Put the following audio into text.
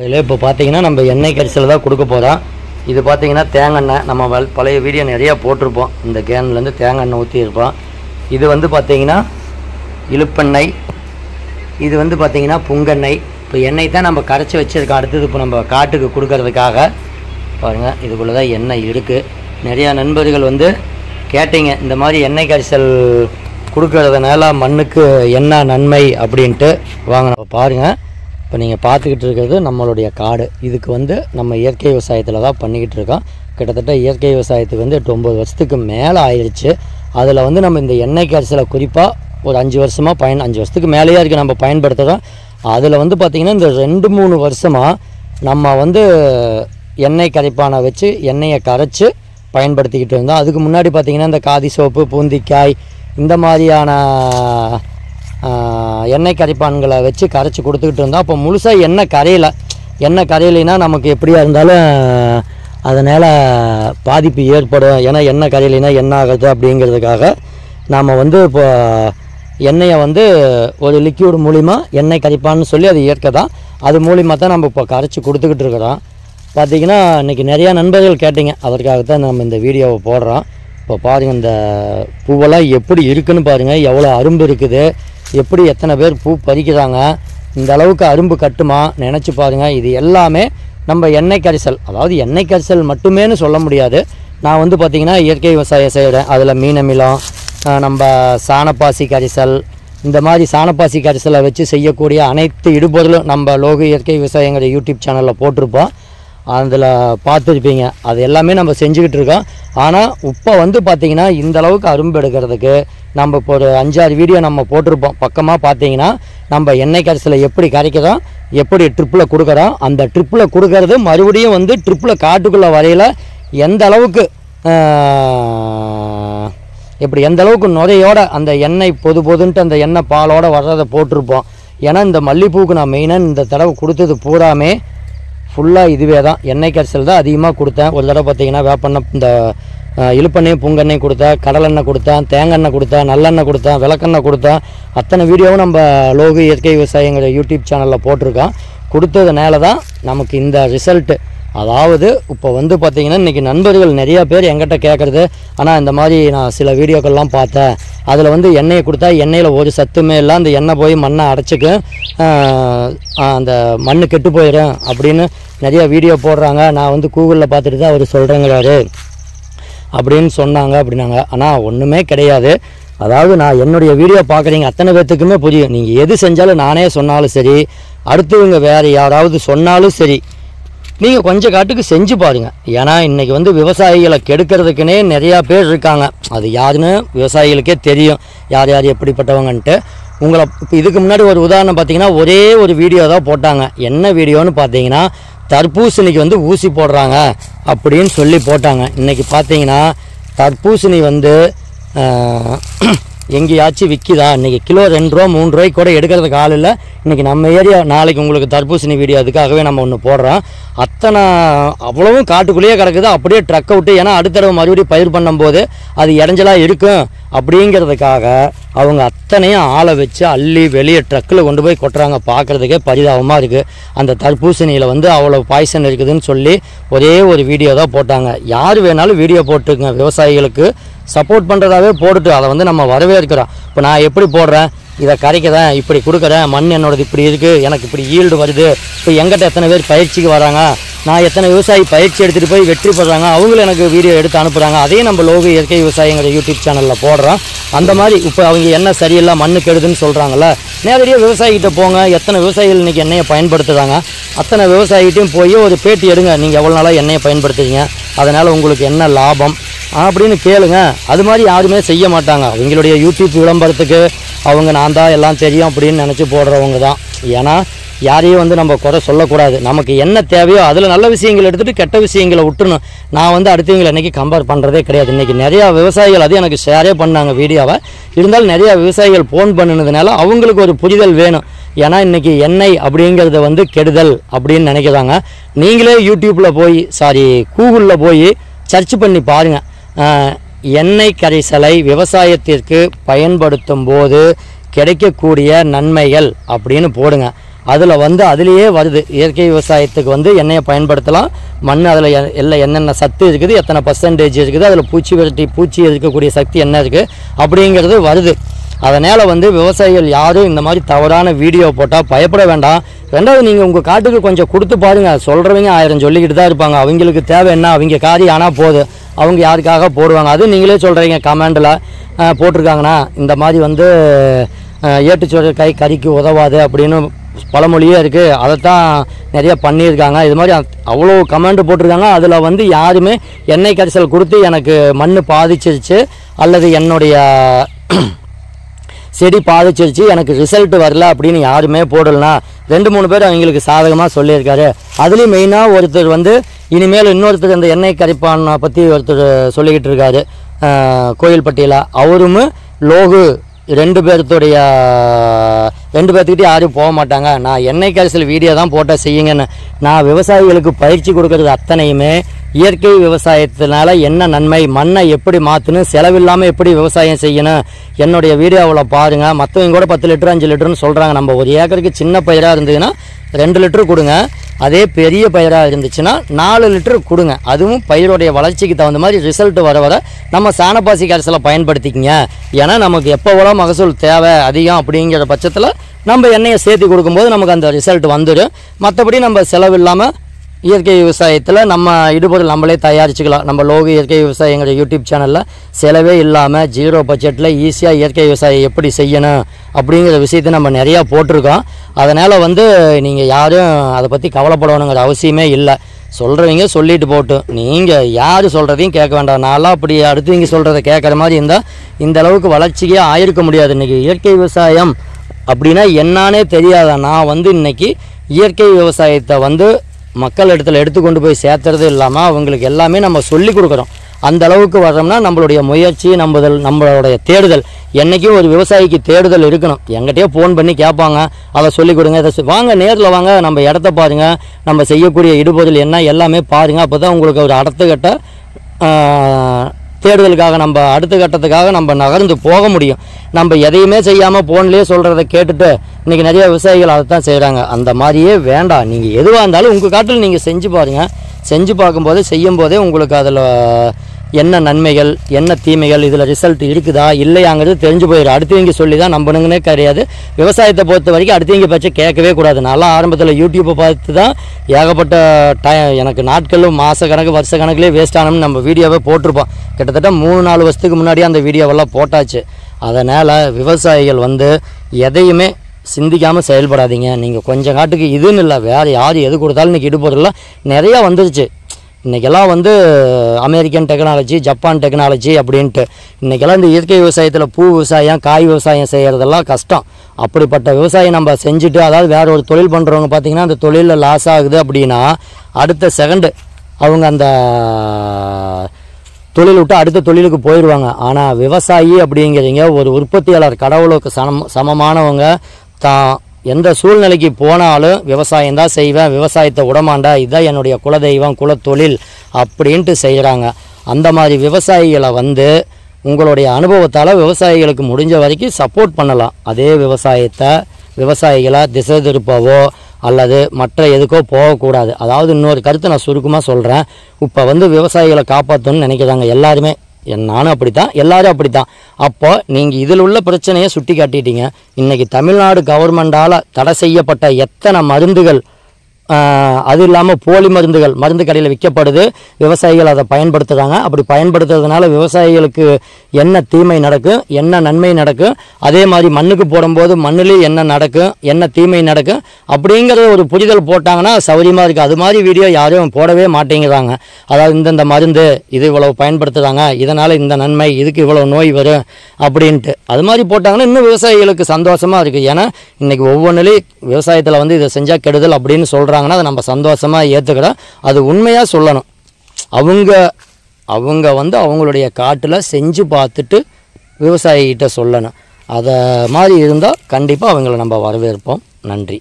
இப்போ பார்த்தீங்கன்னா நம்ம எண்ணெய் கரிசல் தான் கொடுக்க போகிறோம். இது பார்த்தீங்கன்னா தேங்காய். நம்ம பழைய வீடியோ நிறையா போட்டிருப்போம். இந்த கேன்லேருந்து தேங்காய் ஊற்றியிருப்போம். இது வந்து பார்த்தீங்கன்னா இழுப்பெண்ணெய், இது வந்து பார்த்தீங்கன்னா புங்கெண்ணெய். இப்போ எண்ணெய் தான் நம்ம கரைச்சி வச்சுருக்கோம். அடுத்தது இப்போ நம்ம காட்டுக்கு கொடுக்கறதுக்காக பாருங்கள், இதுக்குள்ளே தான் எண்ணெய் இருக்குது. நிறையா நண்பர்கள் வந்து கேட்டீங்க, இந்த மாதிரி எண்ணெய் கரிசல் கொடுக்கறதுனால மண்ணுக்கு என்ன நன்மை அப்படின்ட்டு. வாங்க பாருங்கள். இப்போ நீங்கள் பார்த்துக்கிட்டு இருக்கிறது நம்மளுடைய காடு. இதுக்கு வந்து நம்ம இயற்கை விவசாயத்தில் தான் பண்ணிக்கிட்டு இருக்கோம். கிட்டத்தட்ட இயற்கை விவசாயத்துக்கு வந்து 8-9 வருஷத்துக்கு மேலே ஆயிடுச்சு. அதில் வந்து நம்ம இந்த எண்ணெய் கரிசலை குறிப்பாக ஒரு 5 வருஷமாக 5 வருஷத்துக்கு மேலேயே இருக்குது நம்ம பயன்படுத்துகிறோம். அதில் வந்து பார்த்திங்கன்னா இந்த 2-3 வருஷமாக நம்ம வந்து எண்ணெய் கரைப்பானை வச்சு எண்ணெயை கரைச்சி பயன்படுத்திக்கிட்டு இருந்தோம். அதுக்கு முன்னாடி பார்த்திங்கன்னா இந்த காதி சோப்பு, பூந்திக்காய், இந்த மாதிரியான எண்ணெய் கரைப்பான்களை வச்சு கரைச்சி கொடுத்துக்கிட்டு இருந்தோம். அப்போ முழுசாக எண்ணெய் கரையிலைன்னா நமக்கு எப்படியா இருந்தாலும் அதனால் பாதிப்பு ஏற்படும். ஏன்னா எண்ணெய் கரையிலைன்னா என்ன ஆகுது அப்படிங்கிறதுக்காக நாம் வந்து இப்போ எண்ணெயை வந்து ஒரு லிக்யூட் மூலிமா எண்ணெய் கரைப்பான்னு சொல்லி அது இயற்கை தான், அது மூலிமா தான் நம்ம இப்போ கரைச்சி கொடுத்துக்கிட்டு இருக்கிறோம். பார்த்திங்கன்னா இன்றைக்கி நிறையா நண்பர்கள் கேட்டிங்க, அதற்காகத்தான் நம்ம இந்த வீடியோவை போடுறோம். இப்போ பாருங்கள், இந்த பூவெல்லாம் எப்படி இருக்குதுன்னு பாருங்கள், எவ்வளோ அரும்பு இருக்குது, எப்படி எத்தனை பேர் பூ பறிக்கிறாங்க, இந்த அளவுக்கு அரும்பு கட்டுமா நினச்சி பாருங்கள். இது எல்லாமே நம்ம எண்ணெய் கரிசல், அதாவது எண்ணெய் கரிசல் மட்டுமேனு சொல்ல முடியாது. நான் வந்து பார்த்திங்கன்னா இயற்கை விவசாயம் செய்கிறேன். அதில் மீனமிலம், நம்ம சாணப்பாசி கரிசல், இந்த மாதிரி சாணப்பாசி கரிசலை வச்சு செய்யக்கூடிய அனைத்து இடுபொருளும் நம்ம லோகு இயற்கை விவசாயங்கிற யூடியூப் சேனலில் போட்டிருப்போம். அதில் பார்த்துருப்பீங்க. அது எல்லாமே நம்ம செஞ்சுக்கிட்டு இருக்கோம். ஆனால் இப்போ வந்து பார்த்திங்கன்னா இந்த அளவுக்கு அரும்பு எடுக்கிறதுக்கு நம்ம இப்போ ஒரு 5-6 வீடியோ நம்ம போட்டிருப்போம். பக்கமாக பார்த்தீங்கன்னா நம்ம எண்ணெய் கரிசலை எப்படி கரைக்கிறோம், எப்படி ட்ரிப்பில் கொடுக்குறோம், அந்த ட்ரிப்பில் கொடுக்கறது மறுபடியும் வந்து ட்ரிப்பில் காட்டுக்குள்ளே வரையில் எந்த அளவுக்கு எந்த அளவுக்கு நுரையோட அந்த எண்ணெய் பொதுன்ட்டு அந்த எண்ணெய் பாலோடு வர்றதை போட்டிருப்போம். ஏன்னா இந்த மல்லிகைப்பூக்கு நான் மெயினாக இந்த தடவை கொடுத்தது பூராமே ஃபுல்லாக இதுவே தான், எண்ணெய் கரிசல் தான் அதிகமாக கொடுத்தேன். ஒரு தடவை பார்த்திங்கன்னா வேப்பெண்ணெய், இந்த இழுப்பெண்ணெய், புங்கெண்ணெய் கொடுத்தேன், கடலெண்ணெய் கொடுத்தேன், தேங்காய் கொடுத்தேன், நல்லெண்ணெய் கொடுத்தேன், விளக்கெண்ணெய் கொடுத்தேன். அத்தனை வீடியோவும் நம்ம லோகு இயற்கை விவசாயங்கிற யூடியூப் சேனலில் போட்டிருக்கோம். கொடுத்ததுனால தான் நமக்கு இந்த ரிசல்ட்டு. அதாவது இப்போ வந்து பார்த்திங்கன்னா இன்றைக்கி நண்பர்கள் நிறையா பேர் என்கிட்ட கேட்குறது, ஆனால் இந்த மாதிரி நான் சில வீடியோக்கள்லாம் பார்த்தேன், அதில் வந்து எண்ணெயை கொடுத்தா எண்ணெயில் ஒரு சத்துமே இல்லை, அந்த எண்ணெய் போய் மண்ணை அடைச்சிக்கும், அந்த மண் கெட்டு போயிடும் அப்படின்னு நிறையா வீடியோ போடுறாங்க. நான் வந்து கூகுளில் பார்த்துட்டு தான் அவர் சொல்கிறேங்கிறாரு அப்படின்னு சொன்னாங்க அப்படின்னாங்க. ஆனால் ஒன்றுமே கிடையாது. அதாவது நான் என்னுடைய வீடியோ பார்க்குறீங்க அத்தனை பேர்த்துக்குமே புரியும். நீங்கள் எது செஞ்சாலும் நானே சொன்னாலும் சரி, அடுத்தவங்க வேறு யாராவது சொன்னாலும் சரி, நீங்கள் கொஞ்சம் காட்டுக்கு செஞ்சு பாருங்கள். ஏன்னா இன்றைக்கி வந்து விவசாயிகளை கெடுக்கிறதுக்குன்னே நிறையா பேர் இருக்காங்க. அது யாருன்னு விவசாயிகளுக்கே தெரியும், யார் யார் எப்படிப்பட்டவங்கன்ட்டு. உங்களை இப்போ இதுக்கு முன்னாடி ஒரு உதாரணம் பார்த்தீங்கன்னா ஒரே ஒரு வீடியோ தான் போட்டாங்க. என்ன வீடியோன்னு பார்த்தீங்கன்னா தர்பூசணிக்கு வந்து ஊசி போடுறாங்க அப்படின்னு சொல்லி போட்டாங்க. இன்றைக்கி பார்த்தீங்கன்னா தர்பூசணி வந்து எங்கேயாச்சும் விற்கிதா? இன்றைக்கி கிலோ 2 ரூபா 3 ரூபாய்க்கு கூட எடுக்கிறதுக்கு ஆள் இல்லை. இன்றைக்கி நம்ம ஏரியா, நாளைக்கு உங்களுக்கு தர்பூசணி வீடியோ அதுக்காகவே நம்ம ஒன்று போடுறோம். அத்தனை அவ்வளவும் காட்டுக்குள்ளேயே கிடக்குது, அப்படியே ட்ரக்கை விட்டு. ஏன்னா அடுத்த தடவை மறுபடியும் பயிர் பண்ணும்போது அது இடைஞ்சலாக இருக்கும் அப்படிங்கிறதுக்காக அவங்க அத்தனையும் ஆளை வச்சு அள்ளி வெளியே ட்ரக்கில் கொண்டு போய் கொட்டுறாங்க. பார்க்குறதுக்கே பரிதாபமாக இருக்குது. அந்த தர்பூசணியில் வந்து அவ்வளோ பாய்சன் இருக்குதுன்னு சொல்லி ஒரே ஒரு வீடியோ தான் போட்டாங்க. யார் வேணாலும் வீடியோ போட்டுருங்க, விவசாயிகளுக்கு சப்போர்ட் பண்ணுறதாவே போட்டுட்டு அதை வந்து நம்ம வரவேற்கிறோம். இப்போ நான் எப்படி போடுறேன், இதை கரைக்கிறேன், இப்படி கொடுக்குறேன், மண் என்னோடது இப்படி இருக்குது, எனக்கு இப்படி ஈல்டு வருது. இப்போ எங்கிட்ட எத்தனை பேர் பயிற்சிக்கு வராங்க, நான் எத்தனை விவசாயி பயிற்சி எடுத்துகிட்டு போய் வெற்றி பெறாங்க, அவங்களும் எனக்கு வீடியோ எடுத்து அனுப்புகிறாங்க. அதையும் நம்ம லோகு இயற்கை விவசாயங்கிற யூடியூப் சேனலில் போடுறோம். அந்த மாதிரி இப்போ அவங்க என்ன சரியில்லை மண்ணு கெடுதுன்னு சொல்கிறாங்கள, நேரடியாக விவசாயிகிட்ட போங்க. எத்தனை விவசாயிகள் இன்றைக்கி எண்ணெயை பயன்படுத்துகிறாங்க, அத்தனை விவசாயிகிட்டையும் போய் ஒரு பேட்டி எடுங்க. நீங்கள் எவ்வளோ நாளாக எண்ணெயை பயன்படுத்துறீங்க, அதனால் உங்களுக்கு என்ன லாபம் அப்படின்னு கேளுங்க. அது மாதிரி யாருமே செய்ய மாட்டாங்க. அவங்களுடைய யூடியூப் விளம்பரத்துக்கு அவங்க நான் தான் எல்லாம் தெரியும் அப்படின்னு நினச்சி போடுறவங்க தான். ஏன்னா யாரையும் வந்து நம்ம குறை சொல்லக்கூடாது. நமக்கு என்ன தேவையோ அதில் நல்ல விஷயங்கள் எடுத்துகிட்டு கெட்ட விஷயங்களை விட்டுணும். நான் வந்து அடுத்தவங்களை இன்றைக்கி கம்பேர் பண்ணுறதே கிடையாது. இன்றைக்கி நிறையா விவசாயிகள் அது எனக்கு ஷேரே பண்ணாங்க வீடியோவை. இருந்தாலும் நிறையா விவசாயிகள் ஃபோன் பண்ணினதுனால அவங்களுக்கு ஒரு புரிதல் வேணும். ஏன்னா இன்றைக்கி எண்ணெய் அப்படிங்கிறத வந்து கெடுதல் அப்படின்னு நினைக்கிறாங்க. நீங்களே யூடியூப்பில் போய் கூகுளில் போய் சர்ச் பண்ணி பாருங்கள். எண்ணெய் கரைசலை விவசாயத்திற்கு பயன்படுத்தும் போது கிடைக்கக்கூடிய நன்மைகள் அப்படின்னு போடுங்க. அதில் வந்து அதுலேயே வருது இயற்கை விவசாயத்துக்கு வந்து எண்ணெயை பயன்படுத்தலாம். மண் அதில் எல்லாம் என்னென்ன சத்து இருக்குது, எத்தனை பர்சன்டேஜ் இருக்குது, அதில் பூச்சி இருக்கக்கூடிய சக்தி என்ன இருக்குது அப்படிங்கிறது வருது. அதனால் வந்து விவசாயிகள் யாரும் இந்த மாதிரி தவறான வீடியோ போட்டால் பயப்பட வேண்டாம். ரெண்டாவது நீங்கள் உங்கள் காட்டுக்கு கொஞ்சம் கொடுத்து பாருங்கள். சொல்கிறவங்க 1000 சொல்லிக்கிட்டு தான் இருப்பாங்க. அவங்களுக்கு தேவை என்ன, அவங்க காரியம் ஆனால் போதும், அவங்க யாருக்காக போடுவாங்க. அதுவும் நீங்களே சொல்கிறீங்க கமெண்டில் போட்டிருக்காங்கன்னா இந்த மாதிரி வந்து ஏட்டுச்சோறு கறிக்கு உதவாது அப்படின்னு பழமொழியே இருக்குது. அதைத்தான் நிறைய பண்ணியிருக்காங்க. இது மாதிரி அவ்வளோ கமெண்ட் போட்டிருக்காங்க. அதில் வந்து யாருமே எண்ணெய் கரிசல் கொடுத்து எனக்கு மண் பாதிச்சிருச்சு அல்லது என்னுடைய செடி பாதிச்சிருச்சு எனக்கு ரிசல்ட் வரல அப்படின்னு யாருமே போடலனா 2-3 பேர் அவங்களுக்கு சாதகமாக சொல்லியிருக்காரு. அதுலேயும் மெயினாக ஒருத்தர் வந்து இனிமேல் இன்னொருத்தர் இந்த எண்ணெய் கரிப்பானை பற்றி ஒருத்தர் சொல்லிக்கிட்டு இருக்காரு கோயில்பட்டியில். அவரும் லோகு 2 பேர்த்துக்கிட்டே யாரும் போக மாட்டாங்க. நான் எண்ணெய் கரிசல் வீடியோ தான் போட்டால் செய்யுங்கன்னு. நான் விவசாயிகளுக்கு பயிற்சி கொடுக்கறது அத்தனையுமே இயற்கை விவசாயத்தினால என்ன நன்மை, மண்ணை எப்படி மாற்றணும், செலவில்லாமல் எப்படி விவசாயம் செய்யணும், என்னுடைய வீடியோவில் பாருங்கள். மற்றவங்க கூட 10 லிட்டர் 5 லிட்டர்னு சொல்கிறாங்க. நம்ம ஒரு ஏக்கருக்கு சின்ன பயிராக இருந்ததுன்னா 2 லிட்டர் கொடுங்க. அதே பெரிய பயிராக இருந்துச்சுன்னா 4 லிட்டர் கொடுங்க. அதுவும் பயிரோடைய வளர்ச்சிக்கு தகுந்த மாதிரி ரிசல்ட் வர நம்ம சாணப்பாசி கரிசலை பயன்படுத்திக்கிங்க. ஏன்னா நமக்கு எப்போ மகசூல் தேவை அதிகம் அப்படிங்கிற பட்சத்தில் நம்ம எண்ணெயை சேர்த்து கொடுக்கும்போது நமக்கு அந்த ரிசல்ட் வந்துடும். மற்றபடி நம்ம செலவு இல்லாமல் இயற்கை விவசாயத்தில் நம்ம இடுபொருள் நம்மளே தயாரிச்சுக்கலாம். நம்ம லோகு இயற்கை விவசாயங்கிற யூடியூப் சேனலில் செலவே இல்லாமல் 0 பட்ஜெட்டில் ஈஸியாக இயற்கை விவசாயம் எப்படி செய்யணும் அப்படிங்கிற விஷயத்தை நம்ம நிறையா போட்டிருக்கோம். அதனால் வந்து நீங்கள் யாரும் அதை பற்றி கவலைப்படணுங்கிற அவசியமே இல்லை. சொல்கிறவங்க சொல்லிட்டு போட்டும், நீங்கள் யார் சொல்கிறதையும் கேட்க வேண்டாம். நான்லாம் அப்படி அடுத்தவங்க சொல்கிறத கேட்குற மாதிரி இருந்தால் இந்த அளவுக்கு வளர்ச்சிக்கே ஆயிருக்க முடியாது. இன்றைக்கி இயற்கை விவசாயம் அப்படின்னா என்னானே தெரியாத நான் வந்து இன்றைக்கி இயற்கை விவசாயத்தை வந்து மக்கள் இடத்துல எடுத்துக்கொண்டு போய் சேர்த்துறது இல்லாமல் அவங்களுக்கு எல்லாமே நம்ம சொல்லி கொடுக்குறோம். அந்த அளவுக்கு வர்றோம்னா நம்மளுடைய முயற்சி நம்மளுடைய தேடுதல் என்றைக்கும் ஒரு விவசாயிக்கு தேடுதல் இருக்கணும். எங்கிட்டே ஃபோன் பண்ணி கேட்பாங்க, அதை சொல்லிக் கொடுங்க, இதை வாங்க நேரில் வாங்க, நம்ம இடத்த பாருங்கள், நம்ம செய்யக்கூடிய இடுபொருள் என்ன எல்லாமே பாருங்கள். அப்போ தான் உங்களுக்கு ஒரு அடுத்த கட்ட தேடுதலுக்காக நம்ம அடுத்த கட்டத்துக்காக நம்ம நகர்ந்து போக முடியும். நம்ம எதையுமே செய்யாமல் ஃபோன்லேயே சொல்கிறத கேட்டுட்டு இன்றைக்கி நிறைய விவசாயிகள் அதை தான் செய்கிறாங்க. அந்த மாதிரியே வேண்டாம். நீங்கள் எதுவாக இருந்தாலும் உங்கள் காட்டில் நீங்கள் செஞ்சு பாருங்கள். செஞ்சு பார்க்கும்போது செய்யும்போதே உங்களுக்கு அதில் என்ன நன்மைகள் என்ன தீமைகள் இதில் ரிசல்ட் இருக்குதா இல்லையாங்கிறது தெரிஞ்சு போயிடும். அடுத்தவங்க சொல்லி தான் நம்பணுங்கன்னே கிடையாது. விவசாயத்தை பொறுத்த வரைக்கும் அடுத்தவங்க பற்றி கேட்கவே கூடாது. நல்லா ஆரம்பத்தில் யூடியூப்பை பார்த்து தான் ஏகப்பட்ட எனக்கு நாட்களும் மாத கணக்கு வருஷ கணக்கிலே வேஸ்ட் ஆனோம்னு நம்ம வீடியோவே போட்டிருப்போம். கிட்டத்தட்ட 3-4 வருஷத்துக்கு முன்னாடியே அந்த வீடியோவெல்லாம் போட்டாச்சு. அதனால் விவசாயிகள் வந்து எதையுமே சிந்திக்காமல் செயல்படாதீங்க. நீங்கள் கொஞ்சம் காட்டுக்கு இதுன்னு இல்லை, வேறு யார் எது கொடுத்தாலும் இன்றைக்கி இடுபொருள்லாம் நிறையா வந்துருச்சு. இன்றைக்கெல்லாம் வந்து அமெரிக்கன் டெக்னாலஜி ஜப்பான் டெக்னாலஜி அப்படின்ட்டு இன்றைக்கெல்லாம் இந்த இயற்கை விவசாயத்தில் பூ விவசாயம் காய் விவசாயம் செய்கிறதெல்லாம் கஷ்டம். அப்படிப்பட்ட விவசாயம் நம்ம செஞ்சுட்டு அதாவது வேறு ஒரு தொழில் பண்ணுறவங்க பார்த்திங்கன்னா அந்த தொழிலில் லாஸ் ஆகுது அப்படின்னா அடுத்த செகண்டு அவங்க அந்த தொழில் விட்டு அடுத்த தொழிலுக்கு போயிடுவாங்க. ஆனால் விவசாயி அப்படிங்கிறீங்க ஒரு உற்பத்தியாளர், கடவுளுக்கு சமமானவங்க. தான் எந்த சூழ்நிலைக்கு போனாலும் விவசாயம் தான் செய்வேன், விவசாயத்தை விடமாண்டா, இதுதான் என்னுடைய குலதெய்வம் குலத்தொழில் அப்படின்ட்டு செய்கிறாங்க. அந்த மாதிரி விவசாயிகளை வந்து உங்களுடைய அனுபவத்தால் விவசாயிகளுக்கு முடிஞ்ச வரைக்கும் சப்போர்ட் பண்ணலாம். அதே விவசாயிகளை திசை திருப்பவோ அல்லது மற்ற எதுக்கோ போகக்கூடாது. அதாவது இன்னொரு கருத்தை நான் சுருக்கமாக சொல்கிறேன். இப்போ வந்து விவசாயிகளை காப்பாற்றணும்னு நினைக்கிறாங்க எல்லாருமே. நானும் அப்படித்தான், எல்லாரும் அப்படித்தான். அப்போ நீங்கள் இதில் உள்ள பிரச்சனையை சுட்டி காட்டிட்டீங்க. இன்றைக்கி தமிழ்நாடு கவர்மெண்டால் தடை செய்யப்பட்ட எத்தனை மருந்துகள் அது இல்லாமல் போலி மருந்து கடையில் விற்கப்படுது. விவசாயிகள் அதை பயன்படுத்துகிறாங்க. அப்படி பயன்படுத்துறதுனால விவசாயிகளுக்கு என்ன தீமை நடக்கும் என்ன நன்மை நடக்கும், அதே மாதிரி மண்ணுக்கு போடும்போது மண்ணிலேயும் என்ன நடக்கும் என்ன தீமை நடக்கும் அப்படிங்கிறத ஒரு புரிதல் போட்டாங்கன்னா சௌரியமாக இருக்குது. அது மாதிரி வீடியோ யாரும் போடவே மாட்டேங்கிறாங்க. அதாவது இந்தந்த மருந்து இது இவ்வளவு பயன்படுத்துகிறாங்க, இதனால் இந்த நன்மை, இதுக்கு இவ்வளோ நோய் வரும் அப்படின்ட்டு அது மாதிரி போட்டாங்கன்னா இன்னும் விவசாயிகளுக்கு சந்தோஷமாக இருக்குது. ஏன்னா இன்றைக்கி ஒவ்வொன்றிலையும் விவசாயத்தில் வந்து இதை செஞ்சால் கெடுதல் அப்படின்னு சொல்கிறாங்கன்னா அதை நம்ம சந்தோஷமாக ஏற்றுக்கிறோம். அது உண்மையாக சொல்லணும். அவங்க வந்து அவங்களுடைய காட்டில் செஞ்சு பார்த்துட்டு விவசாயிகிட்ட சொல்லணும். அதை மாதிரி இருந்தால் கண்டிப்பாக அவங்கள நம்ம வரவேற்போம். நன்றி.